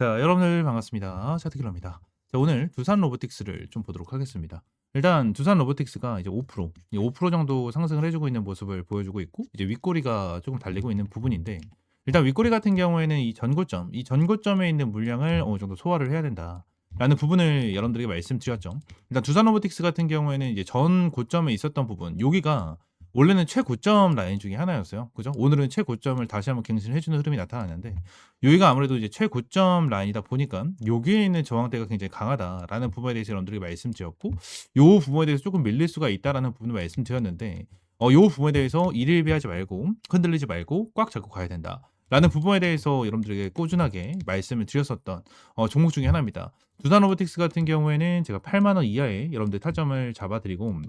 자, 여러분들 반갑습니다. 차트킬러입니다. 자, 오늘 두산 로보틱스를 좀 보도록 하겠습니다. 일단 두산 로보틱스가 이제 5%, 이 5% 정도 상승을 해주고 있는 모습을 보여주고 있고, 이제 윗꼬리가 조금 달리고 있는 부분인데, 일단 윗꼬리 같은 경우에는 이 전고점에 있는 물량을 어느 정도 소화를 해야 된다. 라는 부분을 여러분들에게 말씀드렸죠. 일단 두산 로보틱스 같은 경우에는 이제 전 고점에 있었던 부분, 여기가 원래는 최고점 라인 중에 하나였어요. 그죠? 오늘은 최고점을 다시 한번 갱신을 해주는 흐름이 나타나는데, 여기가 아무래도 이제 최고점 라인이다 보니까 여기에 있는 저항대가 굉장히 강하다라는 부분에 대해서 여러분들에게 말씀드렸고, 요 부분에 대해서 조금 밀릴 수가 있다라는 부분을 말씀드렸는데, 요 부분에 대해서 일일비하지 말고 흔들리지 말고 꽉 잡고 가야 된다. 라는 부분에 대해서 여러분들에게 꾸준하게 말씀을 드렸었던 종목 중에 하나입니다. 두산 로보틱스 같은 경우에는 제가 8만 원 이하에 여러분들 타점을 잡아드리고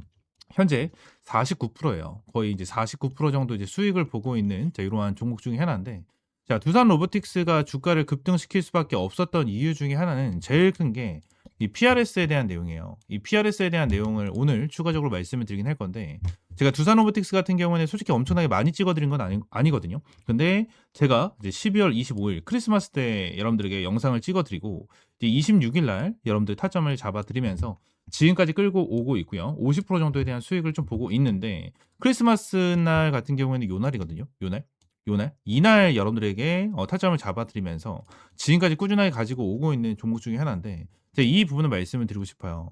현재 49%예요. 거의 이제 49% 정도 이제 수익을 보고 있는 자, 이러한 종목 중에 하나인데, 자, 두산 로보틱스가 주가를 급등시킬 수밖에 없었던 이유 중에 하나는 제일 큰 게 이 PRS에 대한 내용이에요. 이 PRS에 대한 내용을 오늘 추가적으로 말씀을 드리긴 할 건데, 제가 두산 로보틱스 같은 경우에는 솔직히 엄청나게 많이 찍어드린 건 아니거든요. 근데 제가 이제 12월 25일 크리스마스 때 여러분들에게 영상을 찍어드리고, 이제 26일 날 여러분들 타점을 잡아드리면서 지금까지 끌고 오고 있고요. 50% 정도에 대한 수익을 좀 보고 있는데, 크리스마스 날 같은 경우에는 요 날이거든요. 이날 여러분들에게 타점을 잡아드리면서 지금까지 꾸준하게 가지고 오고 있는 종목 중에 하나인데, 제가 이 부분을 말씀을 드리고 싶어요.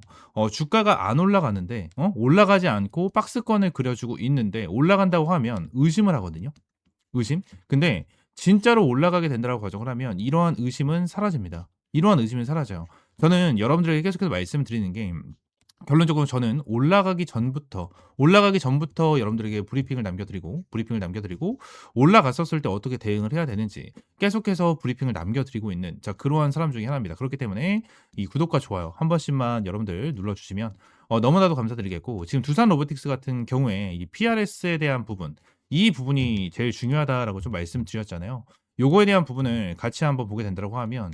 주가가 안 올라가는데 올라가지 않고 박스권을 그려주고 있는데 올라간다고 하면 의심을 하거든요. 의심. 근데 진짜로 올라가게 된다라고 가정을 하면 이러한 의심은 사라집니다. 이러한 의심은 사라져요. 저는 여러분들에게 계속해서 말씀을 드리는 게, 결론적으로 저는 올라가기 전부터 여러분들에게 브리핑을 남겨드리고 올라갔었을 때 어떻게 대응을 해야 되는지 계속해서 브리핑을 남겨드리고 있는, 자, 그러한 사람 중에 하나입니다. 그렇기 때문에 이 구독과 좋아요 한 번씩만 여러분들 눌러주시면 너무나도 감사드리겠고, 지금 두산 로보틱스 같은 경우에 이 PRS에 대한 부분, 이 부분이 제일 중요하다라고 좀 말씀드렸잖아요. 요거에 대한 부분을 같이 한번 보게 된다고 하면,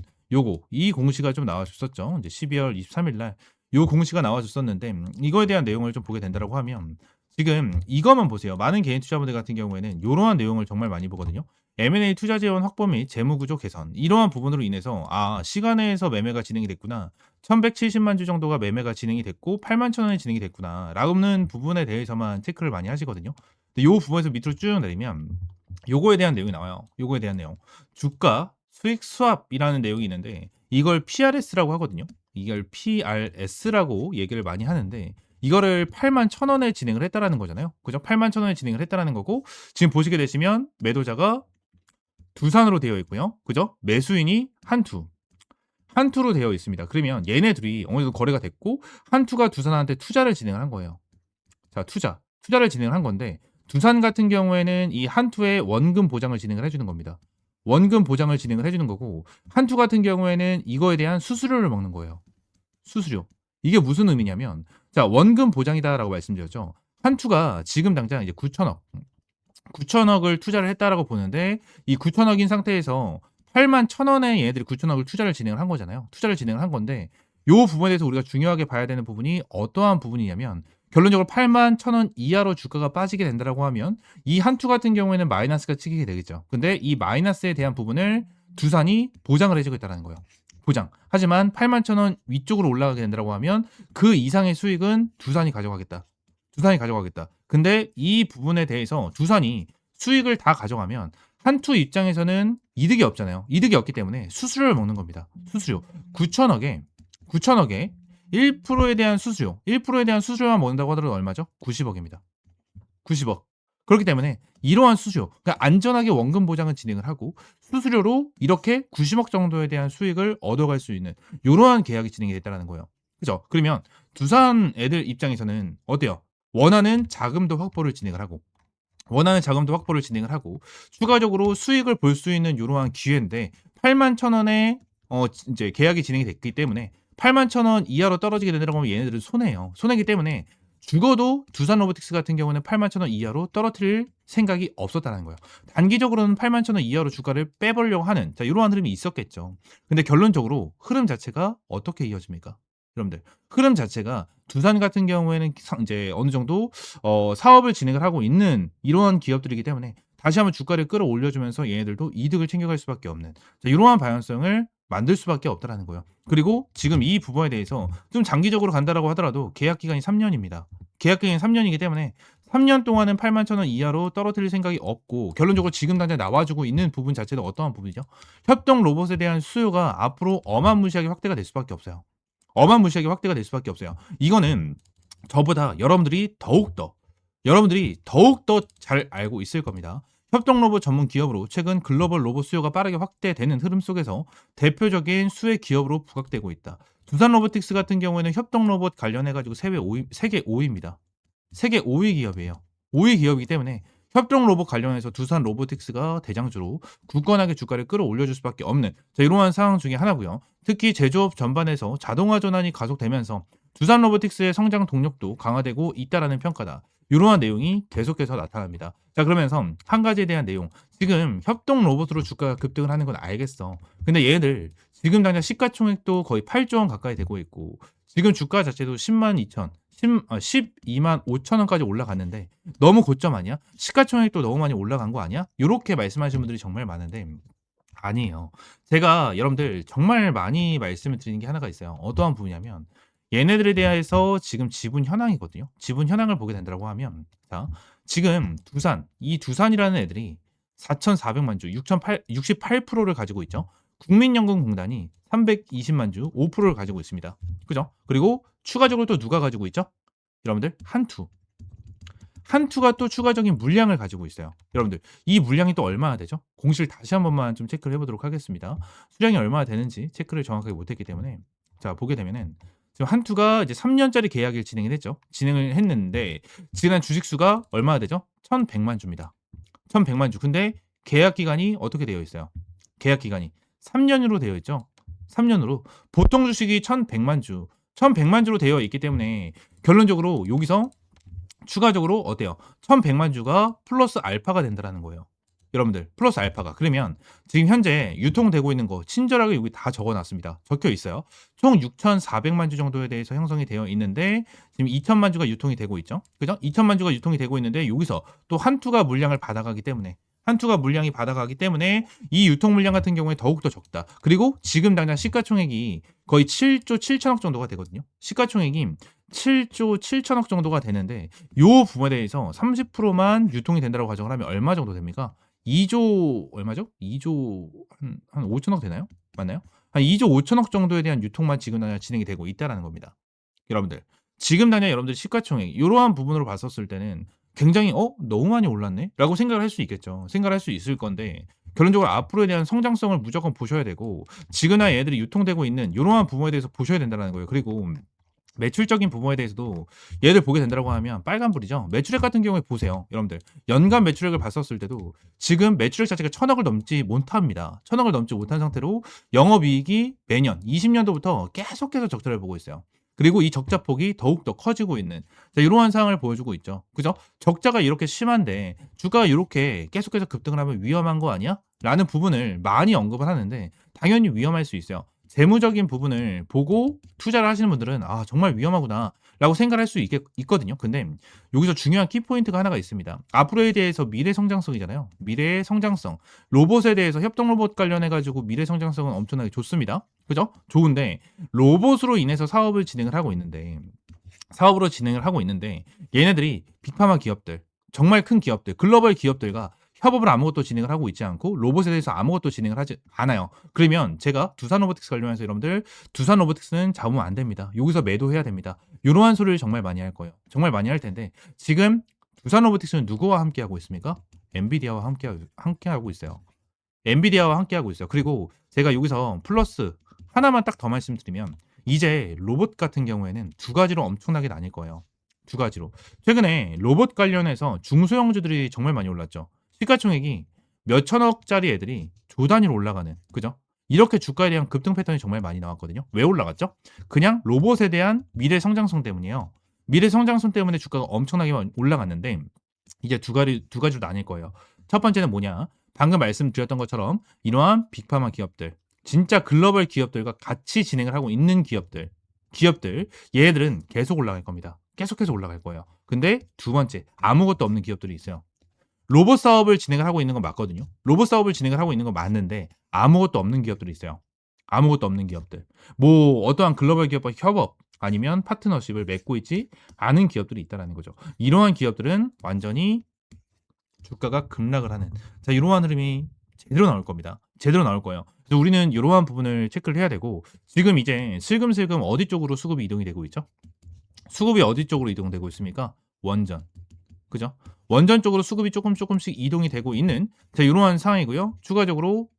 이 공시가 좀 나와줬었죠. 이제 12월 23일 날 요 공시가 나와줬었는데, 이거에 대한 내용을 좀 보게 된다고 하면, 지금 이거만 보세요. 많은 개인 투자분들 같은 경우에는 이러한 내용을 정말 많이 보거든요. M&A 투자 재원 확보 및 재무 구조 개선, 이러한 부분으로 인해서 시간에서 매매가 진행이 됐구나, 1170만 주 정도가 매매가 진행이 됐고 8만 천 원에 진행이 됐구나 라는 부분에 대해서만 체크를 많이 하시거든요. 근데 요 부분에서 밑으로 쭉 내리면 요거에 대한 내용이 나와요. 요거에 대한 내용, 주가 수익 수합이라는 내용이 있는데, 이걸 PRS라고 하거든요. 이걸 PRS라고 얘기를 많이 하는데, 이거를 8만 천 원에 진행을 했다라는 거잖아요. 그죠? 8만 천 원에 진행을 했다라는 거고, 지금 보시게 되시면 매도자가 두산으로 되어 있고요. 그죠? 매수인이 한투로 되어 있습니다. 그러면 얘네들이 어느 정도 거래가 됐고, 한투가 두산한테 투자를 진행을 한 거예요. 자, 투자를 진행을 한 건데, 두산 같은 경우에는 이 한투의 원금 보장을 진행을 해주는 겁니다. 원금 보장을 진행을 해주는 거고, 한투 같은 경우에는 이거에 대한 수수료를 먹는 거예요. 수수료. 이게 무슨 의미냐면, 자, 원금 보장이다라고 말씀드렸죠. 한투가 지금 당장 이제 9천억을 투자를 했다라고 보는데, 이 9천억인 상태에서 8만 천 원에 얘네들이 9천억을 투자를 진행을 한 거잖아요. 투자를 진행을 한 건데, 요 부분에 대해서 우리가 중요하게 봐야 되는 부분이 어떠한 부분이냐면, 결론적으로 8만 천 원 이하로 주가가 빠지게 된다라고 하면 이 한투 같은 경우에는 마이너스가 찍히게 되겠죠. 근데 이 마이너스에 대한 부분을 두산이 보장을 해주고 있다는 거예요. 보장. 하지만 8만 천 원 위쪽으로 올라가게 된다라고 하면 그 이상의 수익은 두산이 가져가겠다. 근데 이 부분에 대해서 두산이 수익을 다 가져가면 한투 입장에서는 이득이 없잖아요. 이득이 없기 때문에 수수료를 먹는 겁니다. 수수료. 9천억에 1%에 대한 수수료만 먹는다고 하더라도 얼마죠? 90억입니다. 90억. 그렇기 때문에 이러한 수수료, 그러니까 안전하게 원금 보장을 진행을 하고 수수료로 이렇게 90억 정도에 대한 수익을 얻어갈 수 있는 이러한 계약이 진행이 됐다는 거예요. 그죠? 그러면 두산 애들 입장에서는 어때요? 원하는 자금도 확보를 진행을 하고 추가적으로 수익을 볼 수 있는 이러한 기회인데, 8만 천 원에 이제 계약이 진행이 됐기 때문에 8만 천 원 이하로 떨어지게 된다고 하면 얘네들은 손해예요. 손해기 때문에 죽어도 두산 로보틱스 같은 경우는 8만 천 원 이하로 떨어뜨릴 생각이 없었다는 거예요. 단기적으로는 8만 천 원 이하로 주가를 빼보려고 하는, 자, 이러한 흐름이 있었겠죠. 근데 결론적으로 흐름 자체가 어떻게 이어집니까? 여러분들, 흐름 자체가 두산 같은 경우에는 이제 어느 정도 사업을 진행을 하고 있는 이러한 기업들이기 때문에 다시 한번 주가를 끌어올려주면서 얘네들도 이득을 챙겨갈 수밖에 없는, 자, 이러한 방향성을 만들 수밖에 없다라는 거예요. 그리고 지금 이 부분에 대해서 좀 장기적으로 간다라고 하더라도 계약 기간이 3 년입니다. 계약 기간이 3 년이기 때문에 3년 동안은 81,000원 이하로 떨어뜨릴 생각이 없고, 결론적으로 지금 당장 나와 주고 있는 부분 자체도 어떠한 부분이죠? 협동 로봇에 대한 수요가 앞으로 어마무시하게 확대가 될 수밖에 없어요. 어마무시하게 확대가 될 수밖에 없어요. 이거는 저보다 여러분들이 더욱더 잘 알고 있을 겁니다. 협동 로봇 전문 기업으로 최근 글로벌 로봇 수요가 빠르게 확대되는 흐름 속에서 대표적인 수혜 기업으로 부각되고 있다. 두산 로보틱스 같은 경우에는 협동 로봇 관련해 가지고 세계 5위입니다. 세계 5위 기업이에요. 5위 기업이기 때문에 협동 로봇 관련해서 두산 로보틱스가 대장주로 굳건하게 주가를 끌어올려줄 수밖에 없는, 이러한 상황 중에 하나고요. 특히 제조업 전반에서 자동화 전환이 가속되면서 두산 로보틱스의 성장 동력도 강화되고 있다라는 평가다. 이러한 내용이 계속해서 나타납니다. 자, 그러면서 한 가지에 대한 내용. 지금 협동 로봇으로 주가가 급등을 하는 건 알겠어. 근데 얘들 지금 당장 시가총액도 거의 8조 원 가까이 되고 있고, 지금 주가 자체도 10만 2천, 12만 5천 원까지 올라갔는데 너무 고점 아니야? 시가총액도 너무 많이 올라간 거 아니야? 요렇게 말씀하시는 분들이 정말 많은데, 아니에요. 제가 여러분들 정말 많이 말씀을 드리는 게 하나가 있어요. 어떠한 부분이냐면, 얘네들에 대해서 지금 지분 현황이거든요. 지분 현황을 보게 된다고 하면, 자, 지금 이 두산이라는 애들이 4,400만 주, 68%를 가지고 있죠. 국민연금공단이 320만 주, 5%를 가지고 있습니다. 그죠? 그리고 추가적으로 또 누가 가지고 있죠? 여러분들, 한투가 또 추가적인 물량을 가지고 있어요. 여러분들, 이 물량이 또 얼마나 되죠? 공시를 다시 한 번만 좀 체크를 해보도록 하겠습니다. 수량이 얼마나 되는지 체크를 정확하게 못했기 때문에, 자, 보게 되면은 지금 한투가 이제 3년짜리 계약을 진행을 했죠. 진행을 했는데 지난 주식수가 얼마나 되죠? 1,100만 주입니다. 1,100만 주. 근데 계약 기간이 어떻게 되어 있어요? 계약 기간이 3년으로 되어 있죠. 3년으로. 보통 주식이 1,100만 주, 1,100만 주로 되어 있기 때문에 결론적으로 여기서 추가적으로 어때요? 1,100만 주가 플러스 알파가 된다라는 거예요. 여러분들, 플러스 알파가. 그러면 지금 현재 유통되고 있는 거 친절하게 여기 다 적어 놨습니다. 적혀 있어요. 총 6,400만 주 정도에 대해서 형성이 되어 있는데 지금 2천만 주가 유통이 되고 있죠. 그죠? 2천만 주가 유통이 되고 있는데 여기서 또 한투가 물량을 받아가기 때문에, 이 유통 물량 같은 경우에 더욱더 적다. 그리고 지금 당장 시가총액이 거의 7조 7천억 정도가 되거든요. 시가총액이 7조 7천억 정도가 되는데 요 부분에 대해서 30%만 유통이 된다고 가정을 하면 얼마 정도 됩니까? 2조 얼마죠? 2조 한 5천억 되나요? 맞나요? 한 2조 5천억 정도에 대한 유통만 지금 당장 진행이 되고 있다라는 겁니다. 여러분들, 지금 당장 여러분들 시가총액 이러한 부분으로 봤었을 때는 굉장히 너무 많이 올랐네?라고 생각을 할 수 있겠죠. 생각을 할 수 있을 건데 결론적으로 앞으로에 대한 성장성을 무조건 보셔야 되고, 지금이나 얘들이 유통되고 있는 이러한 부분에 대해서 보셔야 된다는 거예요. 그리고 매출적인 부분에 대해서도 얘를 보게 된다고 하면 빨간불이죠. 매출액 같은 경우에 보세요. 여러분들, 연간 매출액을 봤었을 때도 지금 매출액 자체가 1,000억을 넘지 못합니다. 1,000억을 넘지 못한 상태로 영업이익이 매년 20년도부터 계속해서 적자를 보고 있어요. 그리고 이 적자폭이 더욱더 커지고 있는, 자, 이러한 상황을 보여주고 있죠. 그죠? 적자가 이렇게 심한데 주가가 이렇게 계속해서 급등을 하면 위험한 거 아니야? 라는 부분을 많이 언급을 하는데 당연히 위험할 수 있어요. 재무적인 부분을 보고 투자를 하시는 분들은 정말 위험하구나 라고 생각할 수 있거든요. 근데 여기서 중요한 키포인트가 하나가 있습니다. 앞으로에 대해서 미래 성장성이잖아요. 미래의 성장성. 로봇에 대해서 협동 로봇 관련해 가지고 미래 성장성은 엄청나게 좋습니다. 그죠? 좋은데 로봇으로 인해서 사업으로 진행을 하고 있는데 얘네들이 빅파마 기업들, 정말 큰 기업들, 글로벌 기업들과 협업을 아무것도 진행을 하고 있지 않고 로봇에 대해서 아무것도 진행을 하지 않아요. 그러면 제가 두산 로보틱스 관련해서 여러분들, 두산 로보틱스는 잡으면 안 됩니다. 여기서 매도해야 됩니다. 이러한 소리를 정말 많이 할 거예요. 정말 많이 할 텐데 지금 두산 로보틱스는 누구와 함께 하고 있습니까? 엔비디아와 함께 하고 있어요. 엔비디아와 함께 하고 있어요. 그리고 제가 여기서 플러스 하나만 딱 더 말씀드리면, 이제 로봇 같은 경우에는 두 가지로 엄청나게 나뉠 거예요. 두 가지로. 최근에 로봇 관련해서 중소형주들이 정말 많이 올랐죠. 시가총액이 몇 천억짜리 애들이 조 단위로 올라가는, 그죠? 이렇게 주가에 대한 급등 패턴이 정말 많이 나왔거든요. 왜 올라갔죠? 그냥 로봇에 대한 미래 성장성 때문이에요. 미래 성장성 때문에 주가가 엄청나게 올라갔는데 이제 두 가지로 나뉠 거예요. 첫 번째는 뭐냐? 방금 말씀드렸던 것처럼 이러한 빅파마 기업들, 진짜 글로벌 기업들과 같이 진행을 하고 있는 기업들, 얘들은 계속 올라갈 겁니다. 계속해서 올라갈 거예요. 근데 두 번째, 아무것도 없는 기업들이 있어요. 로봇 사업을 진행을 하고 있는 건 맞거든요. 로봇 사업을 진행을 하고 있는 건 맞는데 아무것도 없는 기업들이 있어요. 아무것도 없는 기업들. 뭐 어떠한 글로벌 기업과 협업 아니면 파트너십을 맺고 있지 않은 기업들이 있다라는 거죠. 이러한 기업들은 완전히 주가가 급락을 하는 이러한 흐름이 제대로 나올 겁니다. 제대로 나올 거예요. 그래서 우리는 이러한 부분을 체크를 해야 되고 지금 이제 슬금슬금 어디 쪽으로 수급이 이동이 되고 있죠? 수급이 어디 쪽으로 이동되고 있습니까? 원전. 그죠? 원전 쪽으로 수급이 조금씩 이동이 되고 있는 이러한 상황이고요. 추가적으로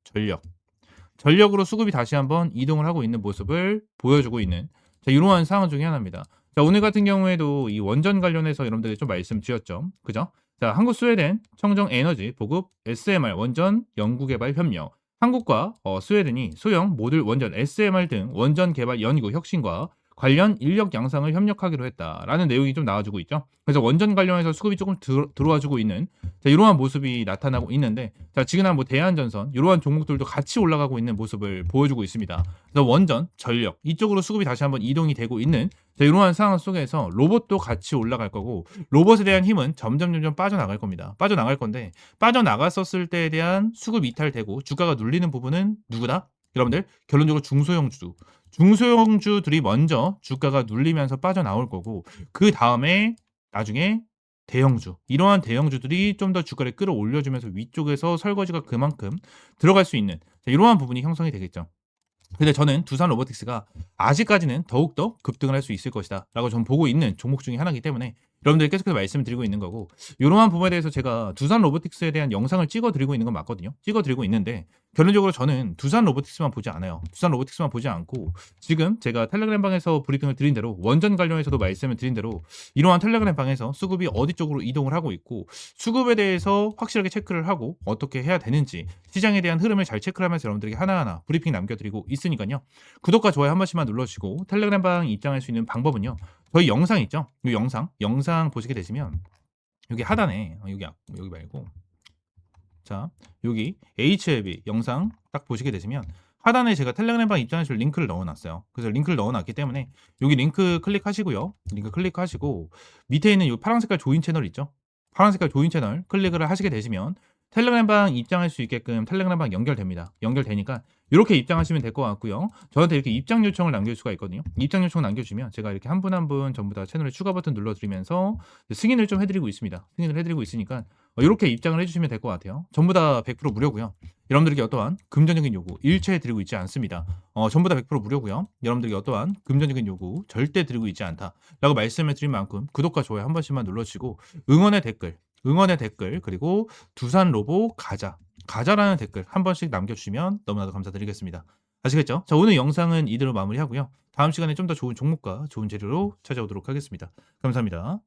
전력으로 수급이 다시 한번 이동을 하고 있는 모습을 보여주고 있는 이러한 상황 중에 하나입니다. 오늘 같은 경우에도 이 원전 관련해서 여러분들이 좀 말씀드렸죠. 그죠? 한국 스웨덴 청정 에너지 보급 SMR 원전 연구 개발 협력. 한국과 스웨덴이 소형 모듈 원전 SMR 등 원전 개발 연구 혁신과 관련 인력 양상을 협력하기로 했다라는 내용이 좀 나와주고 있죠. 그래서 원전 관련해서 수급이 조금 들어와주고 있는 이러한 모습이 나타나고 있는데 지금 뭐 대한전선 이러한 종목들도 같이 올라가고 있는 모습을 보여주고 있습니다. 그래서 원전, 전력 이쪽으로 수급이 다시 한번 이동이 되고 있는 이러한 상황 속에서 로봇도 같이 올라갈 거고 로봇에 대한 힘은 점점 빠져나갈 겁니다. 빠져나갈 건데 빠져나갔었을 때에 대한 수급 이탈되고 주가가 눌리는 부분은 누구다? 여러분들 결론적으로 중소형주들이 먼저 주가가 눌리면서 빠져나올 거고 그 다음에 나중에 대형주 이러한 대형주들이 좀 더 주가를 끌어올려주면서 위쪽에서 설거지가 그만큼 들어갈 수 있는 이러한 부분이 형성이 되겠죠. 근데 저는 두산 로보틱스가 아직까지는 더욱더 급등을 할 수 있을 것이다 라고 저는 보고 있는 종목 중에 하나이기 때문에 여러분들이 계속해서 말씀드리고 있는 거고 이러한 부분에 대해서 제가 두산 로보틱스에 대한 영상을 찍어 드리고 있는 건 맞거든요. 찍어 드리고 있는데 결론적으로 저는 두산 로보틱스만 보지 않아요. 두산 로보틱스만 보지 않고 지금 제가 텔레그램 방에서 브리핑을 드린 대로 원전 관련해서도 말씀을 드린 대로 이러한 텔레그램 방에서 수급이 어디 쪽으로 이동을 하고 있고 수급에 대해서 확실하게 체크를 하고 어떻게 해야 되는지 시장에 대한 흐름을 잘 체크를 하면서 여러분들에게 하나하나 브리핑 남겨드리고 있으니까요. 구독과 좋아요 한 번씩만 눌러주시고 텔레그램 방 입장할 수 있는 방법은요. 저희 영상 있죠? 이 영상 보시게 되시면 여기 하단에 여기 말고 여기 HLB 영상 딱 보시게 되시면 하단에 제가 텔레그램 방 입장하실 링크를 넣어놨어요. 그래서 링크를 넣어놨기 때문에 여기 링크 클릭하시고요. 링크 클릭하시고 밑에 있는 이 파란 색깔 조인 채널 있죠? 파란 색깔 조인 채널 클릭을 하시게 되시면 텔레그램 방 입장할 수 있게끔 텔레그램 방 연결됩니다. 연결되니까 이렇게 입장하시면 될 것 같고요. 저한테 이렇게 입장 요청을 남길 수가 있거든요. 입장 요청을 남겨주시면 제가 이렇게 한 분 한 분 전부 다 채널에 추가 버튼 눌러드리면서 승인을 좀 해드리고 있습니다. 승인을 해드리고 있으니까 이렇게 입장을 해주시면 될 것 같아요. 전부 다 100% 무료고요. 여러분들에게 어떠한 금전적인 요구 일체 드리고 있지 않습니다. 전부 다 100% 무료고요. 여러분들에게 어떠한 금전적인 요구 절대 드리고 있지 않다라고 말씀을 드린 만큼 구독과 좋아요 한 번씩만 눌러주시고 응원의 댓글 그리고 두산 로보 가자라는 댓글 한 번씩 남겨주시면 너무나도 감사드리겠습니다. 아시겠죠? 오늘 영상은 이대로 마무리하고요. 다음 시간에 좀 더 좋은 종목과 좋은 재료로 찾아오도록 하겠습니다. 감사합니다.